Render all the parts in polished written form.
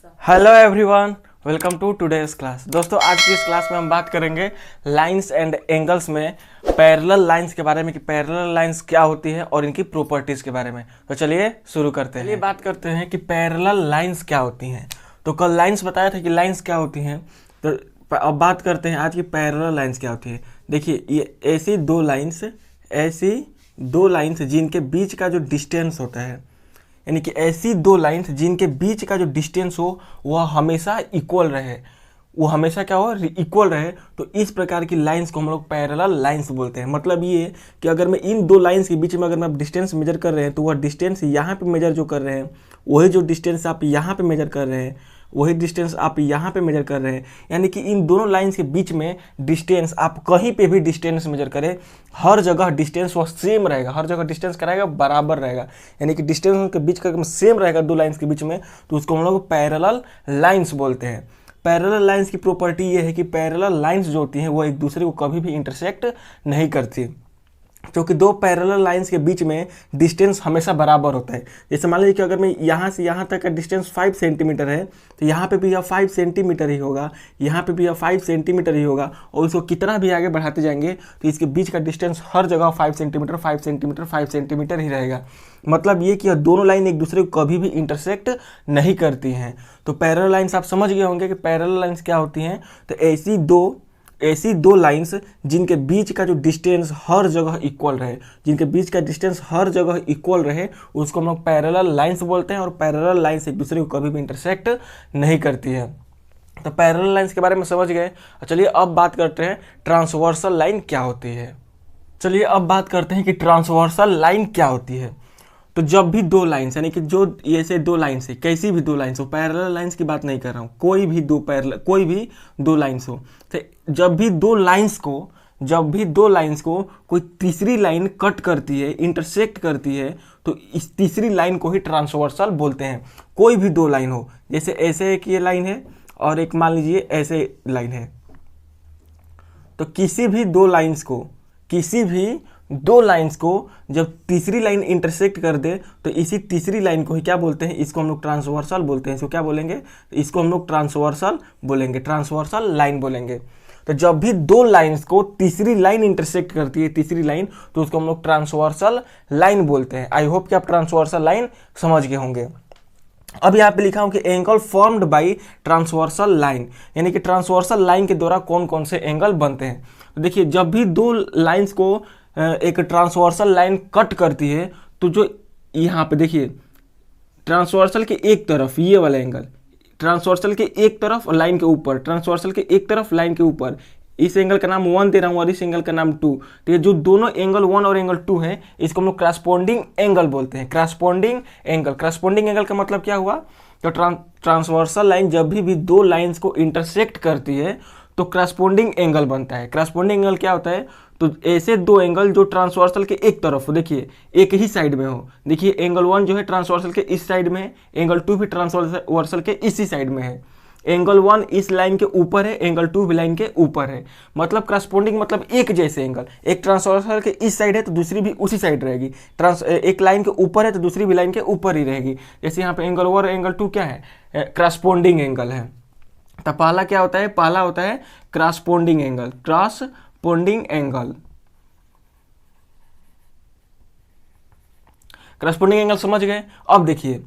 Hello everyone, welcome to today's class. दोस्तों, आज की इस क्लास में हम बात करेंगे लाइंस एंड एंगल्स में पैरेलल लाइंस के बारे में कि पैरेलल लाइंस क्या होती है और इनकी प्रॉपर्टीज के बारे में। तो चलिए शुरू करते हैं। चलिए बात करते हैं कि पैरेलल लाइंस क्या होती हैं। तो कल लाइंस बताया था कि लाइंस क्या होती हैं, तो अब बात करते हैं आज की पैरेलल लाइंस क्या होती है। देखिए, ये ऐसी दो लाइंस जिनके बीच का जो डिस्टेंस होता है, यानी कि ऐसी दो लाइंस जिनके बीच का जो डिस्टेंस हो वह हमेशा इक्वल रहे, वो हमेशा क्या हो, इक्वल रहे। तो इस प्रकार की लाइंस को हम लोग पैरेलल लाइंस बोलते हैं। मतलब ये कि अगर मैं इन दो लाइंस के बीच में अगर मैं डिस्टेंस मेजर कर रहे हैं तो वह डिस्टेंस यहाँ पे मेजर जो कर रहे हैं वही जो डिस्टेंस आप यहाँ पे मेजर कर रहे हैं वही डिस्टेंस आप यहाँ पे मेजर कर रहे हैं। यानी कि इन दोनों लाइंस के बीच में डिस्टेंस, आप कहीं पे भी डिस्टेंस मेजर करें, हर जगह डिस्टेंस वह सेम रहेगा, हर जगह डिस्टेंस कराएगा बराबर रहेगा। यानी कि डिस्टेंस के बीच का सेम रहेगा दो लाइंस के बीच में, तो उसको हम लोग पैरेलल लाइंस बोलते हैं। पैरेलल लाइंस की प्रॉपर्टी ये है कि पैरेलल लाइंस जो होती हैं वो एक दूसरे को कभी भी इंटरसेक्ट नहीं करती, क्योंकि दो पैरेलल लाइंस के बीच में डिस्टेंस हमेशा बराबर होता है। जैसे मान लीजिए कि अगर मैं यहाँ से यहाँ तक का डिस्टेंस 5 सेंटीमीटर है तो यहाँ पे भी यह 5 सेंटीमीटर ही होगा, यहाँ पे भी यह 5 सेंटीमीटर ही होगा, और इसको कितना भी आगे बढ़ाते जाएंगे तो इसके बीच का डिस्टेंस हर जगह 5 सेंटीमीटर 5 सेंटीमीटर 5 सेंटीमीटर ही रहेगा। मतलब ये कि यह दोनों लाइन एक दूसरे को कभी भी इंटरसेक्ट नहीं करती हैं। तो पैरेलल लाइंस आप समझ गए होंगे कि पैरेलल लाइंस क्या होती हैं। तो ऐसी दो लाइंस जिनके बीच का जो डिस्टेंस हर जगह इक्वल रहे, जिनके बीच का डिस्टेंस हर जगह इक्वल रहे, उसको हम लोग पैरेलल लाइंस बोलते हैं। और पैरेलल लाइंस एक दूसरे को कभी भी इंटरसेक्ट नहीं करती है। तो पैरेलल लाइंस के बारे में समझ गए। चलिए अब बात करते हैं ट्रांसवर्सल लाइन क्या होती है। चलिए अब बात करते हैं कि ट्रांसवर्सल लाइन क्या होती है। तो जब भी दो लाइंस, यानी कि जो ऐसे दो लाइंस है, कैसी भी दो लाइंस हो, पैरेलल लाइंस की बात नहीं कर रहा हूँ, कोई भी दो लाइंस हो, तो जब भी दो लाइंस को कोई तीसरी लाइन कट करती है, इंटरसेक्ट करती है, तो इस तीसरी लाइन को ही ट्रांसवर्सल बोलते हैं। कोई भी दो लाइन हो, जैसे ऐसे एक ये लाइन है और एक मान लीजिए ऐसे लाइन है, तो किसी भी दो लाइंस को जब तीसरी लाइन इंटरसेक्ट कर दे तो इसी तीसरी लाइन को ही क्या बोलते हैं, इसको हम लोग ट्रांसवर्सल बोलते हैं। इसको क्या बोलेंगे, इसको हम लोग ट्रांसवर्सल बोलेंगे, ट्रांसवर्सल लाइन बोलेंगे। तो जब भी दो लाइंस को तीसरी लाइन इंटरसेक्ट करती है, तीसरी लाइन, तो उसको हम लोग ट्रांसवर्सल लाइन बोलते हैं। आई होप कि आप ट्रांसवर्सल लाइन समझ गए होंगे। अब यहाँ पे लिखा हूं कि angle formed by transversal line, यानी कि ट्रांसवर्सल लाइन के द्वारा कौन कौन से एंगल बनते हैं। तो देखिए, जब भी दो लाइंस को एक ट्रांसवर्सल लाइन कट करती है तो जो यहाँ पे देखिए ट्रांसवर्सल के एक तरफ ये वाला एंगल, ट्रांसवर्सल के एक तरफ लाइन के ऊपर, ट्रांसवर्सल के एक तरफ लाइन के ऊपर, इस एंगल का नाम 1 दे रहा हूँ और इस एंगल का नाम 2। तो ये जो दोनों एंगल 1 और एंगल 2 है, इसको हम लोग क्रॉसपोंडिंग एंगल बोलते हैं। क्रॉसपोंडिंग एंगल का मतलब क्या हुआ, तो ट्रांसवर्सल लाइन जब भी दो लाइंस को इंटरसेक्ट करती है तो क्रॉसपोंडिंग एंगल बनता है। क्रॉसपोंडिंग एंगल क्या होता है, तो ऐसे दो एंगल जो ट्रांसवर्सल के एक तरफ हो, देखिए एक ही साइड में हो। देखिए एंगल 1 जो है ट्रांसवर्सल के इस साइड में है, एंगल 2 भी ट्रांसवर्सल के इसी साइड में है। एंगल 1 इस लाइन के ऊपर है, एंगल 2 भी लाइन के ऊपर है। मतलब क्रॉसपोंडिंग मतलब एक जैसे एंगल, एक ट्रांसवर्सल के इस साइड है तो दूसरी भी उसी साइड रहेगी। एक लाइन के ऊपर है तो दूसरी भी लाइन के ऊपर ही रहेगी। जैसे यहाँ पे एंगल 1 और एंगल 2 क्या है, क्रॉसपोंडिंग एंगल है। तो पहला क्या होता है, पहला होता है corresponding angle, corresponding angle. Corresponding angle समझ गए। अब देखिए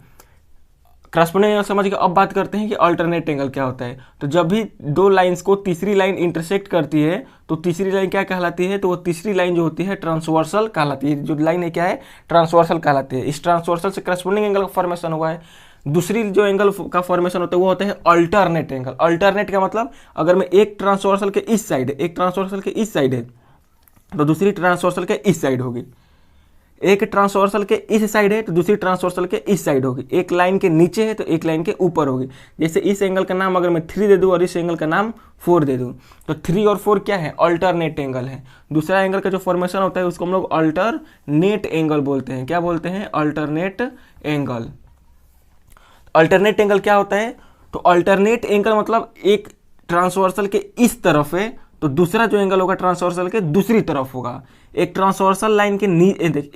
क्रॉसपोंडिंग एंगल समझ गए, अब बात करते हैं कि अल्टरनेट एंगल क्या होता है। तो जब भी दो लाइंस को तीसरी लाइन इंटरसेक्ट करती है तो तीसरी लाइन क्या कहलाती है, तो वो तीसरी लाइन जो होती है ट्रांसवर्सल कहलाती है। जो लाइन है क्या है, ट्रांसवर्सल कहलाती है। इस ट्रांसवर्सल से क्रॉसपोंडिंग एंगल का फॉर्मेशन हुआ है। दूसरी जो एंगल का फॉर्मेशन होता है वो होता है अल्टरनेट एंगल। अल्टरनेट का मतलब अगर मैं एक ट्रांसवर्सल के इस साइड है तो दूसरी ट्रांसवर्सल के इस साइड होगी। एक ट्रांसवर्सल के इस साइड है तो दूसरी ट्रांसवर्सल के इस साइड होगी। एक लाइन के नीचे है तो एक लाइन के ऊपर होगी। जैसे इस एंगल का नाम अगर मैं 3 दे दूं और इस एंगल का नाम 4 दे दूं, तो 3 और 4 क्या है, अल्टरनेट एंगल है। दूसरा एंगल का जो फॉर्मेशन होता है उसको हम लोग अल्टरनेट एंगल बोलते हैं। क्या बोलते हैं, अल्टरनेट एंगल। अल्टरनेट एंगल क्या होता है, तो अल्टरनेट एंगल मतलब एक ट्रांसवर्सल के इस तरफ है तो दूसरा जो एंगल होगा ट्रांसवर्सल के दूसरी तरफ होगा। एक ट्रांसवर्सल लाइन के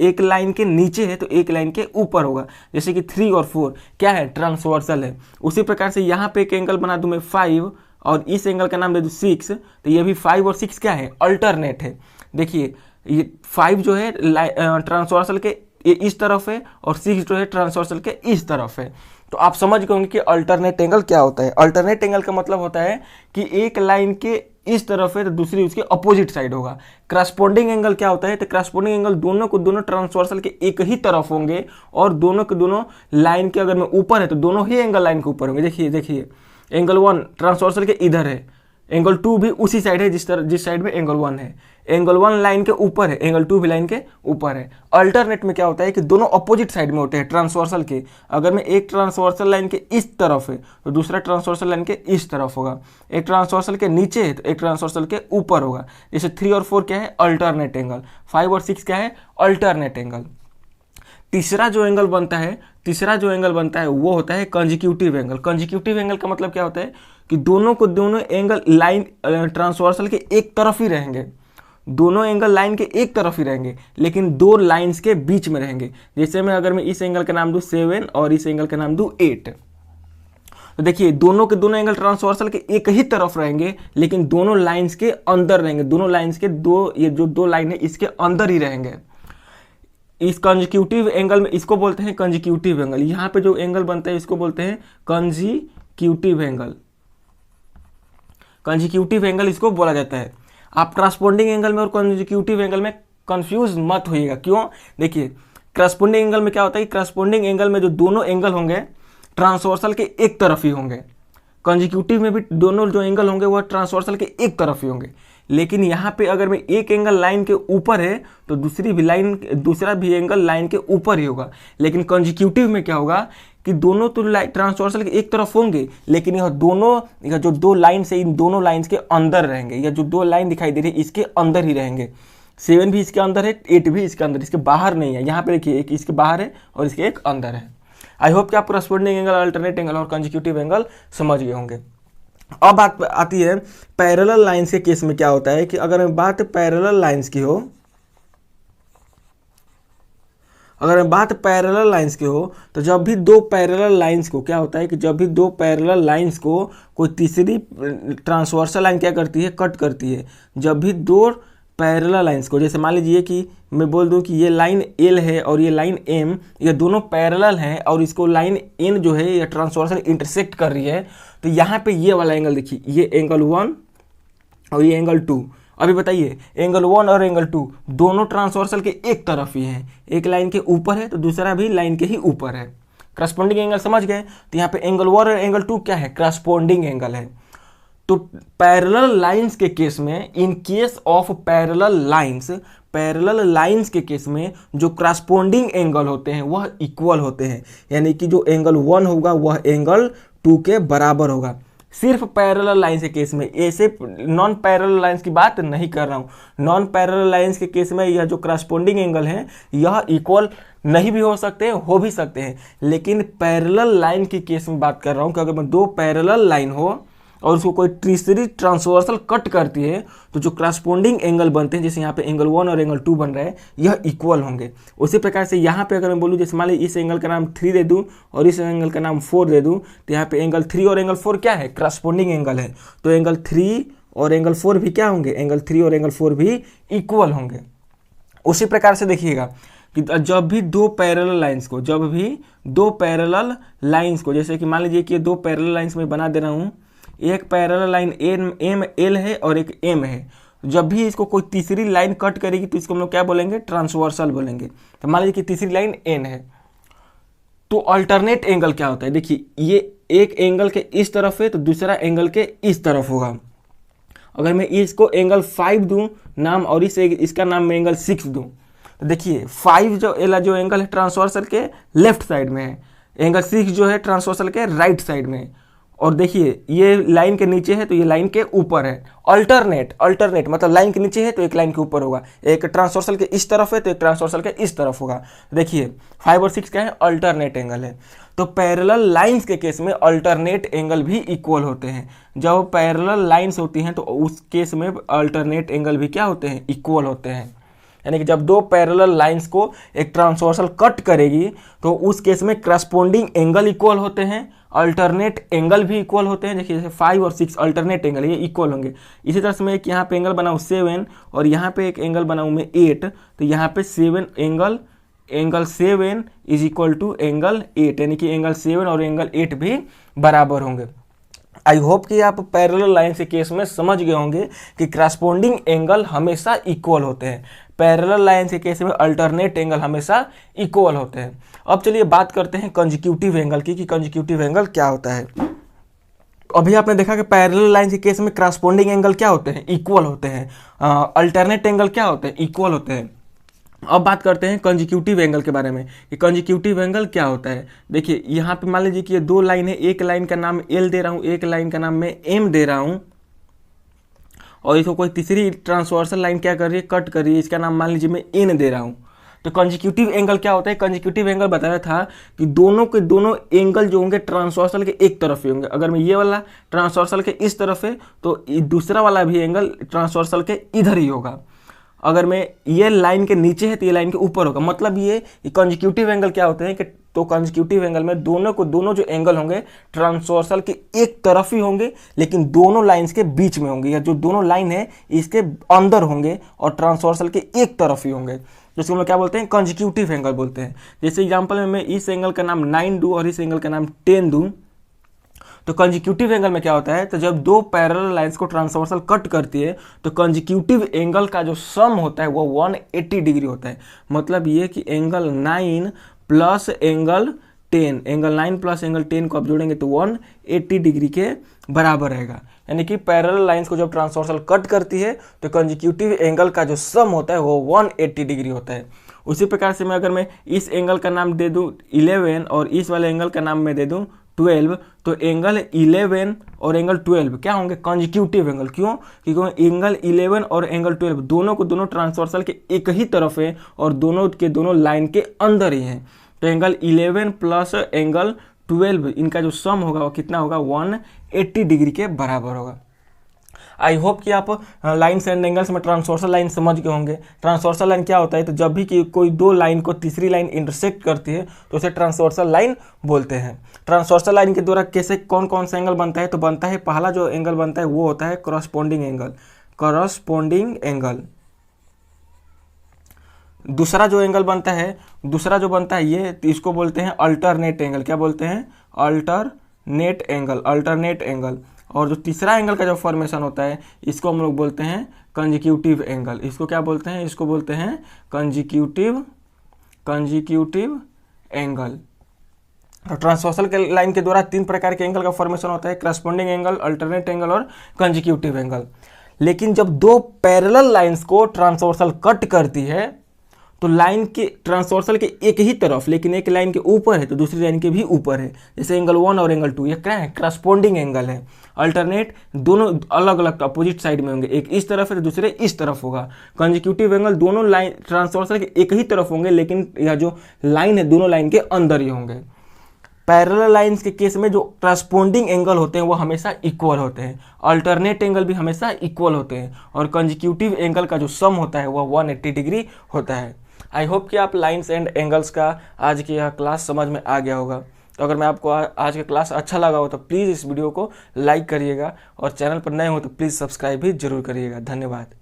एक लाइन के नीचे है तो एक लाइन के ऊपर होगा, जैसे कि 3 और 4 क्या है, ट्रांसवर्सल है। उसी प्रकार से यहाँ पे एक एंगल बना दूं मैं 5 और इस एंगल का नाम दे दूं 6, तो ये भी 5 और 6 क्या है, अल्टरनेट है। देखिए ये 5 जो है ट्रांसवर्सल के इस तरफ है और 6 जो है ट्रांसवर्सल के इस तरफ है। तो आप समझ गए होंगे कि अल्टरनेट एंगल क्या होता है। अल्टरनेट एंगल का मतलब होता है कि एक लाइन के इस तरफ है तो दूसरी उसके अपोजिट साइड होगा। करस्पॉन्डिंग एंगल क्या होता है, तो करस्पॉन्डिंग एंगल दोनों को दोनों ट्रांसवर्सल के एक ही तरफ होंगे और दोनों के दोनों लाइन के अगर में ऊपर है तो दोनों ही एंगल लाइन के ऊपर होंगे। देखिए एंगल 1 ट्रांसवर्सल के इधर है, एंगल 2 भी उसी साइड है जिस साइड में एंगल 1 है। एंगल 1 लाइन के ऊपर है, एंगल 2 भी लाइन के ऊपर है। अल्टरनेट में क्या होता है कि दोनों अपोजिट साइड में होते हैं ट्रांसवर्सल के। अगर मैं एक ट्रांसवर्सल लाइन के इस तरफ है तो दूसरा ट्रांसवर्सल लाइन के इस तरफ होगा। एक ट्रांसवर्सल के नीचे है तो एक ट्रांसवर्सल के ऊपर होगा। जैसे 3 और 4 क्या है, अल्टरनेट एंगल। 5 और 6 क्या है, अल्टरनेट एंगल। तीसरा जो एंगल बनता है वो होता है कंजिक्यूटिव एंगल। कंजिक्यूटिव एंगल का मतलब क्या होता है कि दोनों को दोनों एंगल लाइन ट्रांसवर्सल के एक तरफ ही रहेंगे, दोनों एंगल लाइन के एक तरफ ही रहेंगे लेकिन दो लाइंस के बीच में रहेंगे। जैसे मैं अगर मैं इस एंगल का नाम दूं 7 और इस एंगल का नाम दूं 8, तो देखिए दोनों के दोनों एंगल ट्रांसवर्सल के एक ही तरफ रहेंगे लेकिन दोनों लाइंस के अंदर रहेंगे। दोनों लाइंस के ये जो दो लाइन है इसके अंदर ही रहेंगे। इस कंजिक्यूटिव एंगल में इसको बोलते हैं कंजिक्यूटिव एंगल। यहाँ पे जो एंगल बनता है इसको बोलते हैं कंजिक्यूटिव एंगल। कंजिक्यूटिव एंगल इसको बोला जाता है। आप करस्पॉन्डिंग एंगल में और कंजिक्यूटिव एंगल में कंफ्यूज मत होइएगा। क्यों, देखिए करस्पॉन्डिंग एंगल में क्या होता है कि करस्पॉन्डिंग एंगल में जो दोनों एंगल होंगे ट्रांसवर्सल के एक तरफ ही होंगे। कंजिक्यूटिव में भी दोनों जो एंगल होंगे वह ट्रांसवर्सल के एक तरफ ही होंगे। लेकिन यहाँ पे अगर मैं एक एंगल लाइन के ऊपर है तो दूसरा भी एंगल लाइन के ऊपर ही होगा। लेकिन कंजिक्यूटिव में क्या होगा कि दोनों तो ट्रांसवर्सल के एक तरफ होंगे लेकिन यह जो दो लाइन है इन दोनों लाइंस के अंदर रहेंगे। या जो दो लाइन दिखाई दे रही है इसके अंदर ही रहेंगे। 7 भी इसके अंदर है, 8 भी इसके अंदर, इसके बाहर नहीं है। यहाँ पे देखिए एक इसके बाहर है और इसके एक अंदर है। आई होप कि आप करस्पॉन्डिंग एंगल, अल्टरनेट एंगल और कंजिक्यूटिव एंगल समझ गए होंगे। अब बात आती है पैरेलल लाइंस के केस में क्या होता है कि अगर मैं बात पैरेलल लाइंस की हो तो जब भी दो पैरेलल लाइंस को क्या होता है कि जब भी दो पैरेलल लाइंस को कोई तीसरी ट्रांसवर्सल लाइन क्या करती है, कट करती है। जब भी दो पैरेलल लाइंस को, जैसे मान लीजिए कि मैं बोल दूं कि ये लाइन L है और ये लाइन M, ये दोनों पैरेलल हैं और इसको लाइन N जो है ये ट्रांसवर्सल इंटरसेक्ट कर रही है, तो यहाँ पे ये वाला एंगल देखिए, ये एंगल 1 और ये एंगल 2। अभी बताइए एंगल 1 और एंगल 2 दोनों ट्रांसवर्सल के एक तरफ ही हैं, एक लाइन के ऊपर है तो दूसरा भी लाइन के ही ऊपर है। करस्पॉन्डिंग एंगल समझ गए। तो यहाँ पे एंगल 1 और एंगल 2 क्या है, करस्पॉन्डिंग एंगल है। तो पैरेलल लाइंस के केस में, in case of parallel lines के केस में जो करस्पॉन्डिंग एंगल होते हैं वह इक्वल होते हैं। यानी कि जो एंगल 1 होगा वह एंगल 2 के बराबर होगा। सिर्फ पैरेलल लाइंस के केस में, ऐसे नॉन पैरेलल लाइंस की बात नहीं कर रहा हूँ। नॉन पैरेलल लाइंस के केस में यह जो करस्पॉन्डिंग एंगल है यह इक्वल नहीं भी हो सकते हैं, हो भी सकते हैं। लेकिन पैरेलल लाइन के केस में बात कर रहा हूँ कि अगर मैं दो पैरेलल लाइन हो और उसको कोई तीसरी ट्रांसवर्सल कट करती है तो जो करस्पॉन्डिंग एंगल बनते हैं, जैसे यहाँ पे एंगल 1 और एंगल 2 बन रहा है, यह इक्वल होंगे। उसी प्रकार से यहाँ पे अगर मैं बोलूँ, जैसे मान लीजिए इस एंगल का नाम 3 दे दूँ और इस एंगल का नाम 4 दे दूँ, तो यहाँ पे एंगल 3 और एंगल 4 क्या है, करस्पॉन्डिंग एंगल है। तो एंगल 3 और एंगल 4 भी क्या होंगे, एंगल 3 और एंगल 4 भी इक्वल होंगे। उसी प्रकार से देखिएगा कि जब भी दो पैरेलल लाइंस को, जैसे कि मान लीजिए कि दो पैरेलल लाइंस में बना दे रहा हूँ, एक पैरेलल लाइन एम एल है और एक एम है। जब भी इसको कोई तीसरी लाइन कट करेगी तो इसको हम लोग क्या बोलेंगे, ट्रांसवर्सल बोलेंगे। तो मान लीजिए कि तीसरी लाइन एन है, तो अल्टरनेट एंगल क्या होता है, देखिए ये एक एंगल के इस तरफ है तो दूसरा एंगल के इस तरफ होगा। अगर मैं इसको एंगल 5 दूं नाम और इसका नाम मैं एंगल 6 दूं, तो देखिए 5 जो एंगल है ट्रांसवर्सल के लेफ्ट साइड में है, एंगल 6 जो है ट्रांसवर्सल के राइट साइड में है। और देखिए ये लाइन के नीचे है तो ये लाइन के ऊपर है। अल्टरनेट मतलब लाइन के नीचे है तो एक लाइन के ऊपर होगा, एक ट्रांसवर्सल के इस तरफ है तो एक ट्रांसवर्सल के इस तरफ होगा। देखिए 5 और 6 क्या है, अल्टरनेट एंगल है। तो पैरेलल लाइंस के केस में अल्टरनेट एंगल भी इक्वल होते हैं। जब पैरेलल लाइंस होती हैं तो उस केस में अल्टरनेट एंगल भी क्या होते हैं, इक्वल होते हैं। यानी कि जब दो पैरेलल लाइंस को एक ट्रांसवर्सल कट करेगी तो उस केस में करस्पॉन्डिंग एंगल इक्वल होते हैं, अल्टरनेट एंगल भी इक्वल होते हैं। देखिए जैसे 5 और 6 अल्टरनेट एंगल ये इक्वल होंगे। इसी तरह से मैं एक यहाँ पे एंगल बनाऊँ 7 और यहाँ पे एक एंगल बनाऊँ मैं 8, तो यहाँ पे 7 angle 7 is equal to angle 8, यानी कि एंगल 7 और एंगल 8 भी बराबर होंगे। आई होप कि आप पैरेलल लाइन के केस में समझ गए होंगे कि करस्पॉन्डिंग एंगल हमेशा इक्वल होते हैं, पैरेलल लाइन के केस में अल्टरनेट एंगल हमेशा इक्वल होते हैं। अब चलिए बात करते हैं कंजिक्यूटिव एंगल की कि कंजिक्यूटिव एंगल क्या होता है। अभी आपने देखा कि पैरेलल लाइन के केस में करस्पॉन्डिंग एंगल क्या होते हैं, इक्वल होते हैं, अल्टरनेट एंगल क्या होते हैं, इक्वल होते हैं। अब बात करते हैं कंजिक्यूटिव एंगल के बारे में कि कंजिक्यूटिव एंगल क्या होता है। देखिए यहाँ पे मान लीजिए कि ये दो लाइन है, एक लाइन का नाम एल दे रहा हूँ, एक लाइन का नाम मैं एम दे रहा हूँ, और इसको कोई तीसरी ट्रांसवर्सल लाइन क्या कर रही है, कट कर रही है, इसका नाम मान लीजिए मैं एन दे रहा हूँ। तो कंजिक्यूटिव एंगल क्या होता है, कंजिक्यूटिव एंगल बताया था कि दोनों के दोनों एंगल जो होंगे ट्रांसवर्सल के एक तरफ ही होंगे। अगर मैं ये वाला ट्रांसवर्सल के इस तरफ है तो दूसरा वाला भी एंगल ट्रांसवर्सल के इधर ही होगा। अगर मैं ये लाइन के नीचे है तो ये लाइन के ऊपर होगा। मतलब ये कंजिक्यूटिव एंगल क्या होते हैं कि तो कंजिक्यूटिव एंगल में दोनों जो एंगल होंगे ट्रांसवर्सल के एक तरफ ही होंगे, लेकिन दोनों लाइंस के बीच में होंगे, या जो दोनों लाइन है इसके अंदर होंगे और ट्रांसवर्सल के एक तरफ ही होंगे, जिसको हम लोग क्या बोलते हैं, कंजिक्यूटिव एंगल बोलते हैं। जैसे एग्जाम्पल में मैं इस एंगल का नाम 9 दूँ और इस एंगल का नाम 10 दूँ, तो कंजिक्यूटिव एंगल में क्या होता है, तो जब दो पैरेलल लाइंस को ट्रांसवर्सल कट करती है तो कंजिक्यूटिव एंगल का जो सम होता है वो 180 डिग्री होता है। मतलब ये कि angle 9 plus angle 10, angle 9 plus angle 10 को आप जोड़ेंगे तो 180 डिग्री के बराबर रहेगा। यानी कि पैरेलल लाइंस को जब ट्रांसवर्सल कट करती है तो कंजिक्यूटिव एंगल का जो सम होता है वो 180 डिग्री होता है। उसी प्रकार से मैं अगर मैं इस एंगल का नाम दे दूँ 11 और इस वाले एंगल का नाम मैं दे दूँ 12, तो एंगल 11 और एंगल 12 क्या होंगे, कंजिक्यूटिव एंगल। क्यों, क्योंकि एंगल 11 और एंगल 12 दोनों को दोनों ट्रांसवर्सल के एक ही तरफ है और दोनों के दोनों लाइन के अंदर ही हैं। तो एंगल 11 प्लस एंगल 12 इनका जो सम होगा वो कितना होगा, 180 डिग्री के बराबर होगा। आई होप कि आप लाइन्स एंड एंगल्स में ट्रांसवर्सल लाइन समझ गए होंगे। ट्रांसवर्सल लाइन क्या होता है, तो जब भी कि कोई दो लाइन को तीसरी लाइन इंटरसेक्ट करती है तो उसे ट्रांसवर्सल लाइन बोलते हैं। ट्रांसवर्सल लाइन के द्वारा कैसे कौन कौन सा एंगल बनता है, तो बनता है पहला जो एंगल बनता है वो होता है करस्पॉन्डिंग एंगल, करस्पॉन्डिंग एंगल। दूसरा जो एंगल बनता है ये, तो इसको बोलते हैं अल्टरनेट एंगल। क्या बोलते हैं, अल्टरनेट एंगल, अल्टरनेट एंगल। और जो तीसरा एंगल का जो फॉर्मेशन होता है इसको हम लोग बोलते हैं कंजिक्यूटिव एंगल। इसको क्या बोलते हैं, इसको बोलते हैं कंजिक्यूटिव एंगल। तो ट्रांसवर्सल के लाइन के द्वारा 3 प्रकार के एंगल का फॉर्मेशन होता है, करस्पॉन्डिंग एंगल, अल्टरनेट एंगल और कंजिक्यूटिव एंगल। लेकिन जब दो पैरेलल लाइंस को ट्रांसवर्सल कट करती है तो लाइन के ट्रांसवर्सल के एक ही तरफ, लेकिन एक लाइन के ऊपर है तो दूसरी लाइन के भी ऊपर है, जैसे एंगल 1 और एंगल 2, ये क्या है, करस्पॉन्डिंग एंगल है। अल्टरनेट दोनों अलग अलग अपोजिट साइड में होंगे, एक इस तरफ है तो दूसरे इस तरफ होगा। कंजिक्यूटिव एंगल दोनों लाइन ट्रांसवर्सल के एक ही तरफ होंगे, लेकिन यह जो लाइन है दोनों लाइन के अंदर ही होंगे। पैरेलल लाइंस के केस में जो करस्पॉन्डिंग एंगल होते हैं वो हमेशा इक्वल होते हैं, अल्टरनेट एंगल भी हमेशा इक्वल होते हैं, और कंजिक्यूटिव एंगल का जो सम होता है वह 180 डिग्री होता है। आई होप कि आप लाइंस एंड एंगल्स का आज की यह क्लास समझ में आ गया होगा। तो अगर मैं आपको आज का क्लास अच्छा लगा हो तो प्लीज़ इस वीडियो को लाइक करिएगा, और चैनल पर नए हो तो प्लीज़ सब्सक्राइब भी जरूर करिएगा। धन्यवाद।